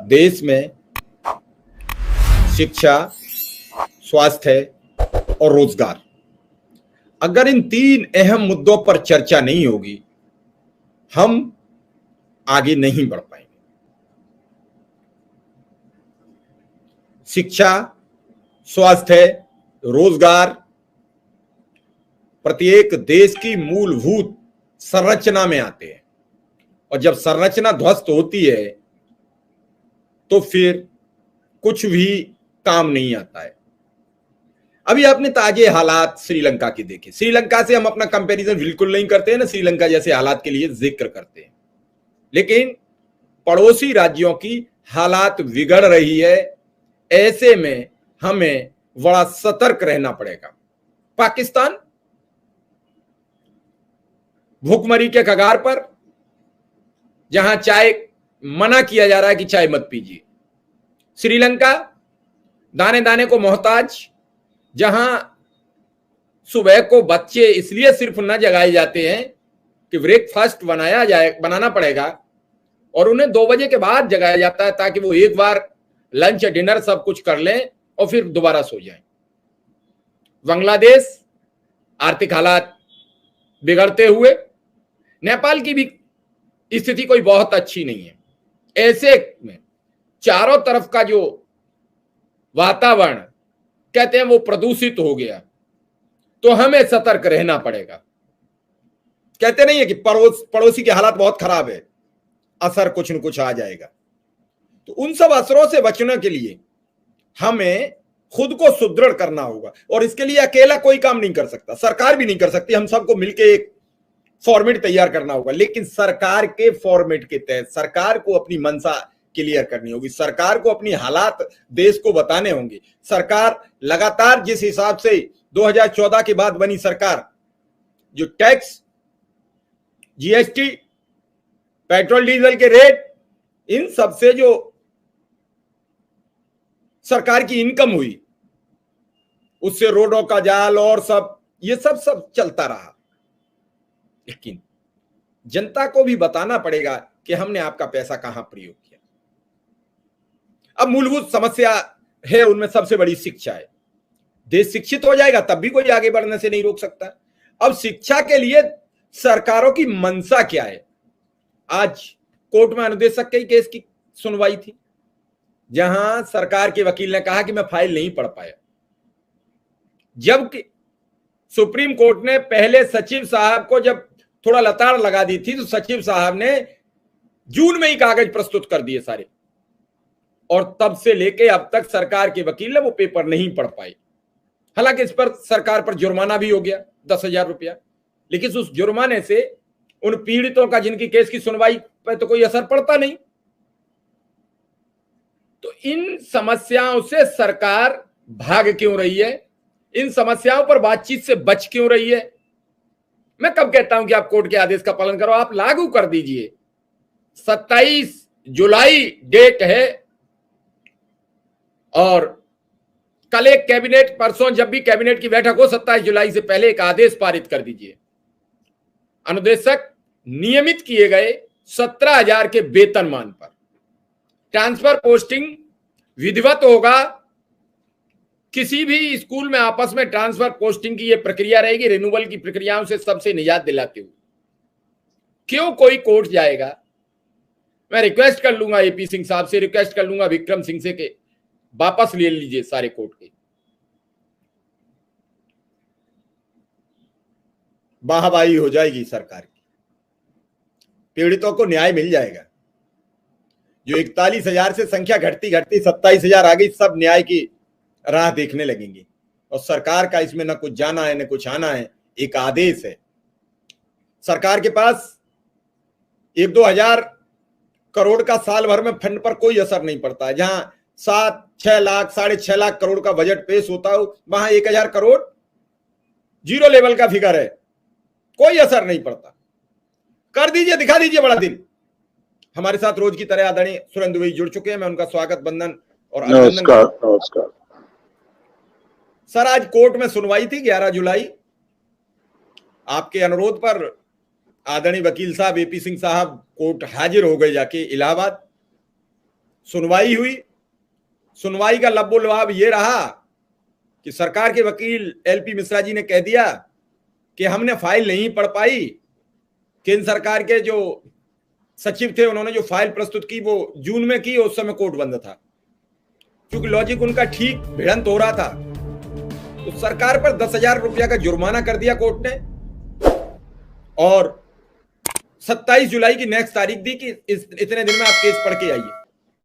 देश में शिक्षा, स्वास्थ्य और रोजगार, अगर इन तीन अहम मुद्दों पर चर्चा नहीं होगी, हम आगे नहीं बढ़ पाएंगे। शिक्षा, स्वास्थ्य, रोजगार प्रत्येक देश की मूलभूत संरचना में आते हैं, और जब संरचना ध्वस्त होती है तो फिर कुछ भी काम नहीं आता है। अभी आपने ताजे हालात श्रीलंका के देखे। श्रीलंका से हम अपना कंपैरिजन बिल्कुल नहीं करते हैं ना, श्रीलंका जैसे हालात के लिए जिक्र करते हैं, लेकिन पड़ोसी राज्यों की हालात बिगड़ रही है। ऐसे में हमें बड़ा सतर्क रहना पड़ेगा। पाकिस्तान भूखमरी के कगार पर, जहां चाय मना किया जा रहा है कि चाय मत पीजिए। श्रीलंका दाने दाने को मोहताज, जहां सुबह को बच्चे इसलिए सिर्फ न जगाए जाते हैं कि ब्रेकफास्ट बनाना पड़ेगा, और उन्हें 2 बजे के बाद जगाया जाता है ताकि वो एक बार लंच डिनर सब कुछ कर लें और फिर दोबारा सो जाएं। बांग्लादेश आर्थिक हालात बिगड़ते हुए, नेपाल की भी स्थिति कोई बहुत अच्छी नहीं है। ऐसे में चारों तरफ का जो वातावरण कहते हैं वो प्रदूषित हो गया, तो हमें सतर्क रहना पड़ेगा। कहते नहीं है कि पड़ोसी के हालात बहुत खराब है, असर कुछ न कुछ आ जाएगा। तो उन सब असरों से बचने के लिए हमें खुद को सुदृढ़ करना होगा, और इसके लिए अकेला कोई काम नहीं कर सकता, सरकार भी नहीं कर सकती। हम सबको मिलकर एक फॉर्मेट तैयार करना होगा, लेकिन सरकार के फॉर्मेट के तहत सरकार को अपनी मंशा क्लियर करनी होगी, सरकार को अपनी हालात देश को बताने होंगे। सरकार लगातार जिस हिसाब से 2014 के बाद बनी सरकार, जो टैक्स, जीएसटी, पेट्रोल डीजल के रेट, इन सब से जो सरकार की इनकम हुई, उससे रोडों का जाल और सब ये सब चलता रहा। लेकिन जनता को भी बताना पड़ेगा कि हमने आपका पैसा कहां प्रयोग किया। अब मूलभूत समस्या है, उनमें सबसे बड़ी शिक्षा है। देश शिक्षित हो जाएगा तब भी कोई आगे बढ़ने से नहीं रोक सकता। अब शिक्षा के लिए सरकारों की मंशा क्या है? आज कोर्ट में अनुदेशक के केस की सुनवाई थी, जहां सरकार के वकील ने कहा कि मैं फाइल नहीं पढ़ पाया, जबकि सुप्रीम कोर्ट ने पहले सचिव साहब को जब थोड़ा लताड़ लगा दी थी, तो सचिव साहब ने जून में ही कागज प्रस्तुत कर दिए सारे, और तब से लेके अब तक सरकार के वकील ने वो पेपर नहीं पढ़ पाए। हालांकि इस पर सरकार पर जुर्माना भी हो गया 10,000 रुपया, लेकिन उस जुर्माने से उन पीड़ितों का जिनकी केस की सुनवाई पर तो कोई असर पड़ता नहीं। तो इन समस्याओं से सरकार भाग क्यों रही है? इन समस्याओं पर बातचीत से बच क्यों रही है? मैं कब कहता हूं कि आप कोर्ट के आदेश का पालन करो? आप लागू कर दीजिए। 27 जुलाई डेट है, और कल एक कैबिनेट, परसों जब भी कैबिनेट की बैठक हो, 27 जुलाई से पहले एक आदेश पारित कर दीजिए। अनुदेशक नियमित किए गए 17,000 के वेतनमान पर ट्रांसफर पोस्टिंग विधिवत होगा। किसी भी स्कूल में आपस में ट्रांसफर पोस्टिंग की यह प्रक्रिया रहेगी, रिन्यूअल की प्रक्रियाओं से सबसे निजात दिलाते हुए। क्यों कोई कोर्ट जाएगा? मैं रिक्वेस्ट कर लूंगा एपी सिंह साहब से, रिक्वेस्ट कर लूंगा विक्रम सिंह से कि वापस ले लीजिए सारे कोर्ट के। वाहवाही हो जाएगी सरकार की, पीड़ितों को न्याय मिल जाएगा। जो 41,000 से संख्या घटती घटती 27,000 आ गई, सब न्याय की राह देखने लगेंगे, और सरकार का इसमें न कुछ जाना है न कुछ आना है। एक आदेश है, सरकार के पास 1-2 हजार करोड़ का साल भर में फंड पर कोई असर नहीं पड़ता है। जहां 7-6 लाख 6.5 लाख करोड़ का बजट पेश होता हो, वहां 1,000 करोड़ जीरो लेवल का फिगर है, कोई असर नहीं पड़ता। कर दीजिए, दिखा दीजिए बड़ा दिन। हमारे साथ रोज की तरह आदरणीय सुरेंद्र भाई जुड़ चुके हैं, मैं उनका स्वागत, बंदन और अभिनंदन। नमस्कार सर, आज कोर्ट में सुनवाई थी 11 जुलाई। आपके अनुरोध पर आदरणीय वकील साहब एपी सिंह साहब कोर्ट हाजिर हो गए जाके इलाहाबाद। सुनवाई हुई। सुनवाई का लबोलवाब ये रहा कि सरकार के वकील एलपी मिश्रा जी ने कह दिया कि हमने फाइल नहीं पढ़ पाई। केंद्र सरकार के जो सचिव थे उन्होंने जो फाइल प्रस्तुत की वो जून में की, उस समय कोर्ट बंद था। क्योंकि लॉजिक उनका ठीक भिड़ंत हो रहा था, तो सरकार पर 10,000 रुपया का जुर्माना कर दिया कोर्ट ने और 27 जुलाई की नेक्स्ट तारीख दी कि इतने दिन में आप केस पढ़ के आइए।